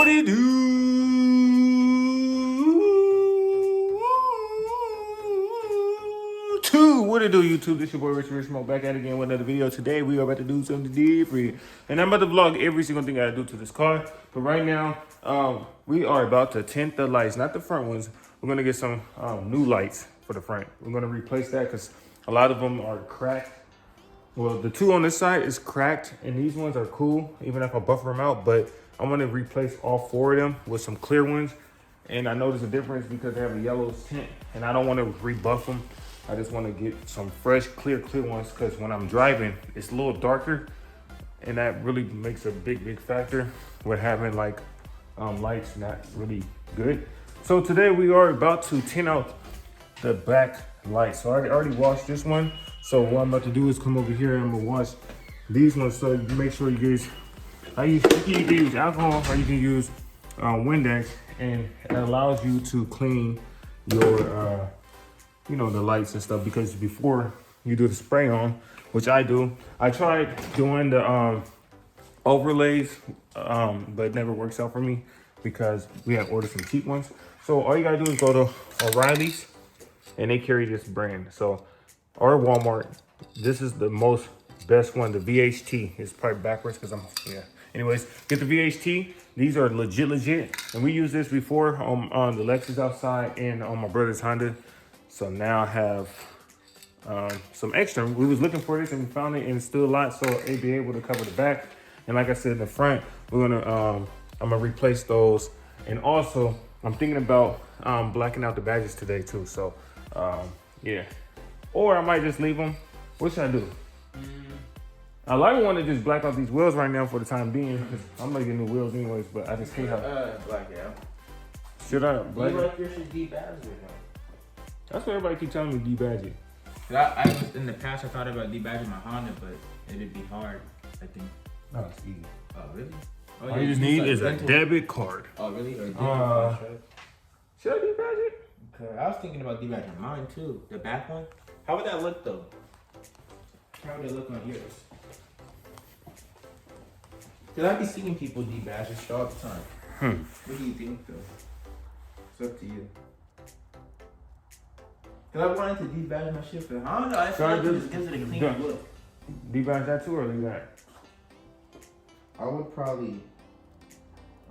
it What it do, YouTube? This your boy Richie Smoke back at it again with another video. Today we are about to do something different, and I'm about to vlog every single thing I do to this car. But right now, we are about to tint the lights, not the front ones. We're gonna get some new lights for the front. We're gonna replace that because a lot of them are cracked. Well, the two on this side is cracked, and these ones are cool, even if I buffer them out. But I'm gonna replace all four of them with some clear ones. And I noticed a difference because they have a yellow tint, and I don't want to rebuff them. I just want to get some fresh, clear ones because when I'm driving, it's a little darker, and that really makes a big factor with having like lights not really good. So today we are about to tint out the back lights. So I already washed this one. So what I'm about to do is come over here and I'm gonna wash these ones. So you make sure you guys, you can use alcohol or you can use Windex, and it allows you to clean your you know, the lights and stuff, because before you do the spray on, which I do, I tried doing the overlays, but it never works out for me because we have ordered some cheap ones. So all you gotta do is go to O'Reilly's, and they carry this brand. So, or Walmart, this is the most best one, the VHT. It's probably backwards because I'm, yeah. Anyways, get the VHT. These are legit. And we used this before on the Lexus outside and on my brother's Honda. So now I have some extra. We was looking for this and we found it, and it's still a lot, so it'd be able to cover the back. And like I said, in the front, we're gonna I'm gonna replace those. And also, I'm thinking about blacking out the badges today too. So yeah, or I might just leave them. What should I do? I like want to just black out these wheels right now for the time being, because I'm gonna get new wheels anyways. But I just can't have black out. Should I black? You like your shit debadged or no? That's what everybody keep telling me, debadge it. I was in the past, I thought about debadging my Honda, but it'd be hard, I think. No, it's easy. Oh, really? Oh, All you just need is a debit card. Oh, really? Or should I debadge it? Okay, I was thinking about debadging mine too. The back one. How would that look though? How would it look on yours? Because I be seeing people debadge this shit all the time. What do you think though? It's up to you. Cause I wanted to debadge my shit, but I don't know. I feel like it just gives it a clean look. Debadge that too, or leave that? I would probably.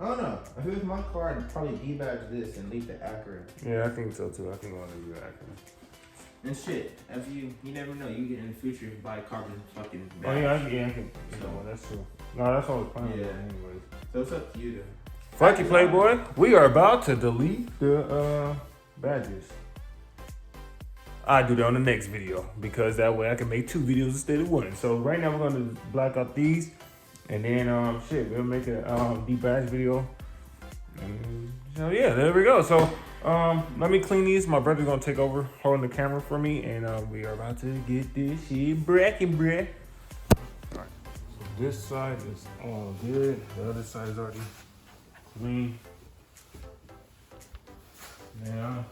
I don't know. If it was my car, I'd probably debadge this and leave the Acura. Yeah, I think so too. I think I want to do that. And shit, if you never know, you get in the future buy carbon fucking badge. Oh yeah, I can. You know, that's true. No, that's what I was planning on anyways. So it's up to you though. Fuck you, Playboy. We are about to delete the badges. I'll do that on the next video, because that way I can make 2 videos instead of 1. So right now we're gonna black out these, and then we'll make a debadge video. And so yeah, there we go. So let me clean these. My brother's gonna take over holding the camera for me, and we are about to get this shit bracking, bruh. Alright, so this side is all good. The other side is already clean. Now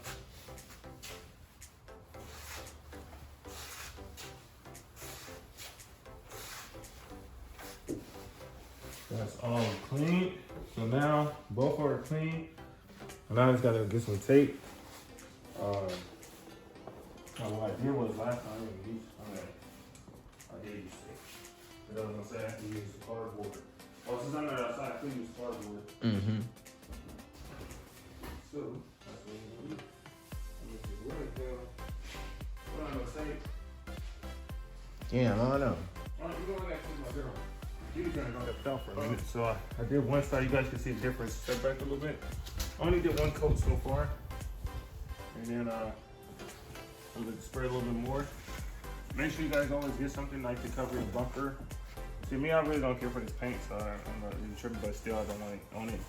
that's all clean. So now both are clean. And I just gotta get some tape. What I did was last time I did use tape. But I was gonna say I have to use the cardboard. Oh, since I'm not outside, I can use cardboard. So that's what we're gonna do. Where the hell? What am I gonna say? Damn, I don't know. Alright, you go in there to my girl. You trying to go down for a minute. So I did one side. You guys can see the difference. Step back a little bit. I only did one coat so far, and then I'm gonna spray a little bit more. Make sure you guys always get something like to cover your bumper. See, me, I really don't care for this paint, so I'm not really tripping, but still I don't want it on it.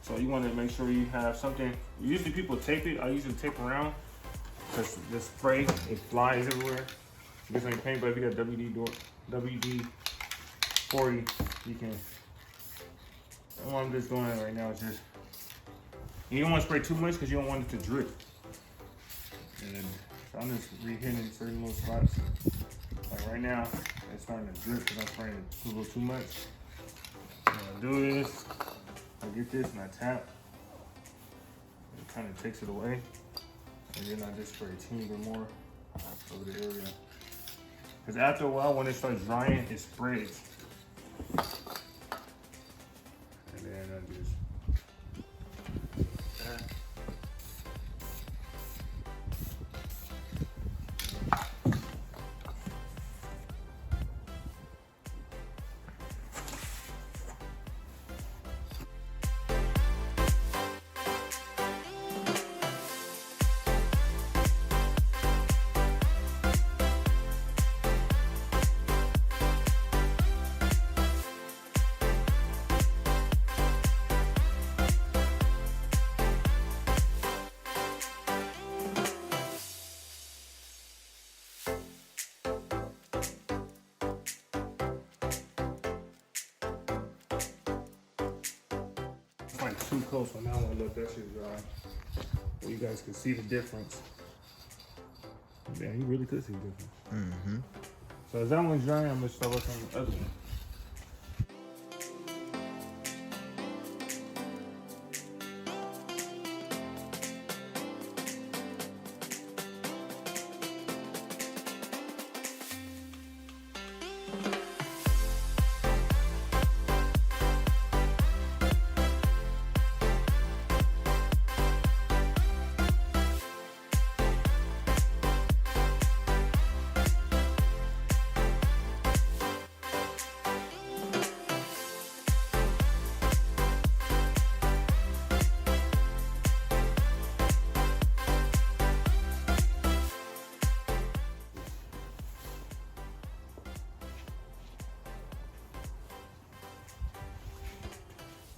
So you want to make sure you have something. Usually people tape it. I usually tape around, because the spray, it flies everywhere. Get some paint, but if you got WD-40, you can. What I'm just doing right now is just, you don't want to spray too much because you don't want it to drip. And so I'm just re-hitting certain little spots. Like right now, it's starting to drip because I'm spraying a little too much. I'm gonna do this. I get this and I tap. It kind of takes it away. And then I just spray tinted more over the area. Because after a while, when it starts drying, it spreads. And then I just tap. It's like too close, so now I'm gonna let that shit dry. So you guys can see the difference. Yeah, you really could see the difference. Mm-hmm. So as that one's drying, I'm gonna start working on the other one.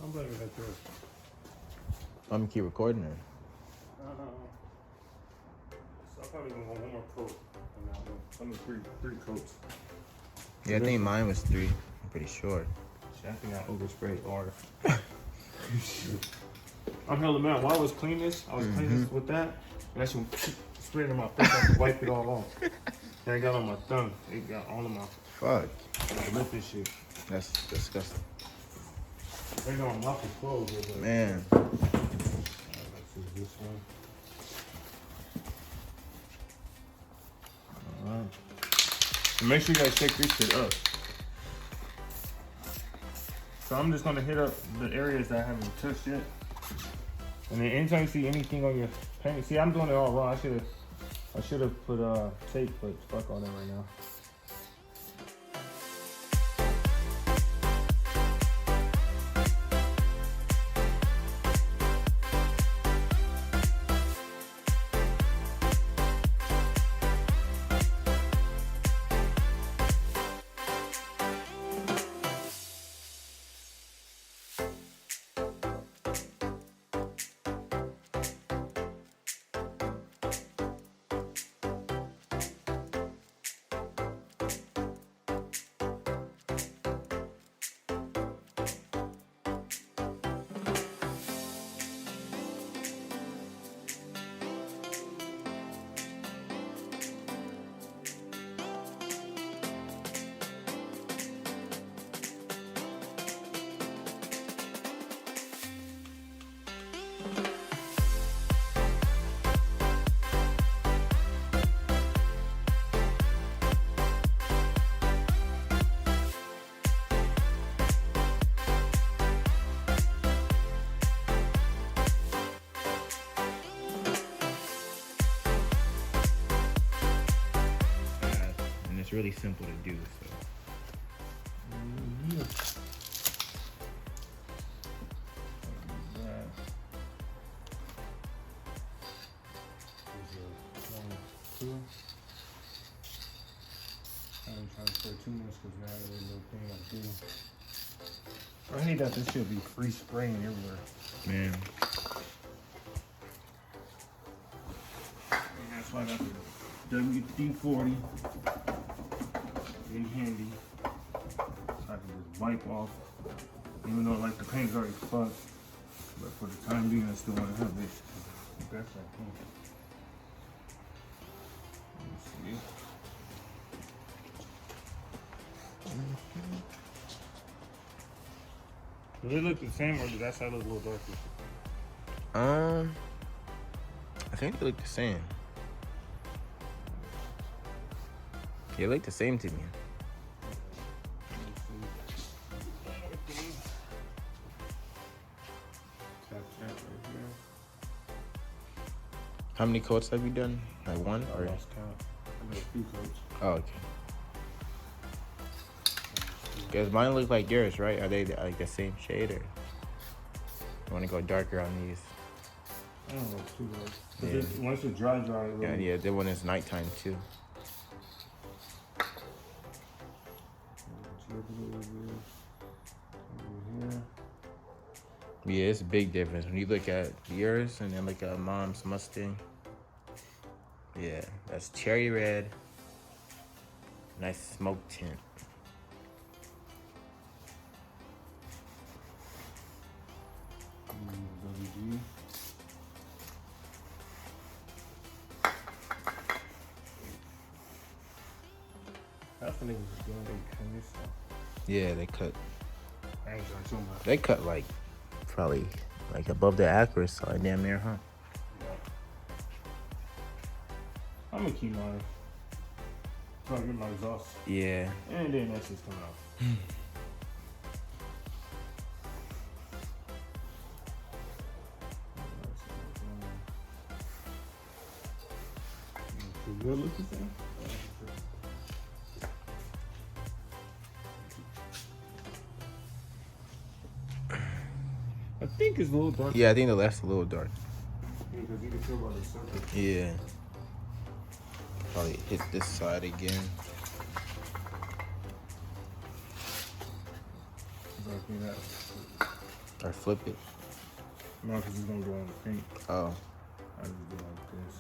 I'm blaming that there. I'm gonna keep recording it. So I probably gonna want one more coat on that one. I mean, three coats. Yeah, I think mine was 3. I'm pretty sure. Shit, I think I oversprayed water. I'm hella mad. While I was cleaning this, I was cleaning this with that. And that shit sprayed in my face. I had to wipe it all off. And I got on my thumb. It got all of my. Fuck. I lit this shit. That's disgusting. They gonna mop his clothes. Man. Let's see this one. Alright. And make sure you guys shake this shit up. So I'm just gonna hit up the areas that I haven't touched yet. And then anytime you see anything on your paint, see I'm doing it all wrong. I should have put tape, but fuck all that right now. It's really simple to do, so. I'm trying to spray too much because now there's no thing I do. I hate that this should be free spraying everywhere. Man. And that's why I got the WD-40 in handy. So I can just wipe off. Even though like the paint's already fucked. But for the time being I still want to have it. That's that paint. Let me see. Do they look the same or does that side look a little darker? I think they look the same. They look the same to me. Tap right here. How many coats have you done? Like one I or? lost count. I got a few coats. Oh, okay. Cause mine look like yours, right? Are they like the same shade or? You want to go darker on these? I don't know, it's too dark. Yeah. Once it's dry, it Yeah, really. yeah. That one is nighttime too. Yeah, it's a big difference when you look at yours and then look at mom's Mustang. Yeah, that's cherry red. Nice smoke tint. WG. That's the niggas was doing. They cut this stuff. Yeah, they cut. I ain't trying too much. They cut like probably like above the Acura side, damn near, huh? Yeah. I'm gonna keep mine. So I get my exhaust. Yeah. And then that's just coming out. Good looking thing. I think it's a little dark. Yeah, I think the left's a little dark. Because you can tell by the surface. Yeah. Probably hit this side again. Or flip it. No, because it's gonna go on the paint. Oh. I just do like this.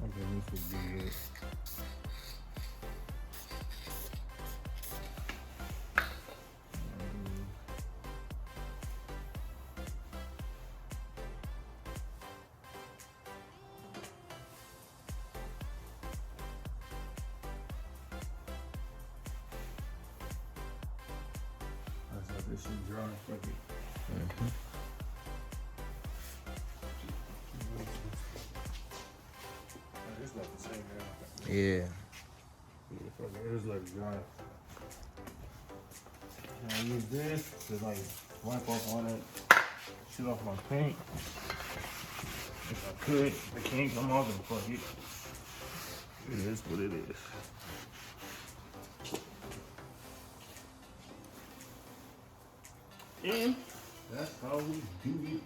Okay, this would be it. That's how this should dry. Fuck it. It's not the same now. Yeah. It is like dry. And I use this to like wipe off all that shit off my paint. If I could, if it can't come off, then fuck it. It is what it is. And that's how we do it.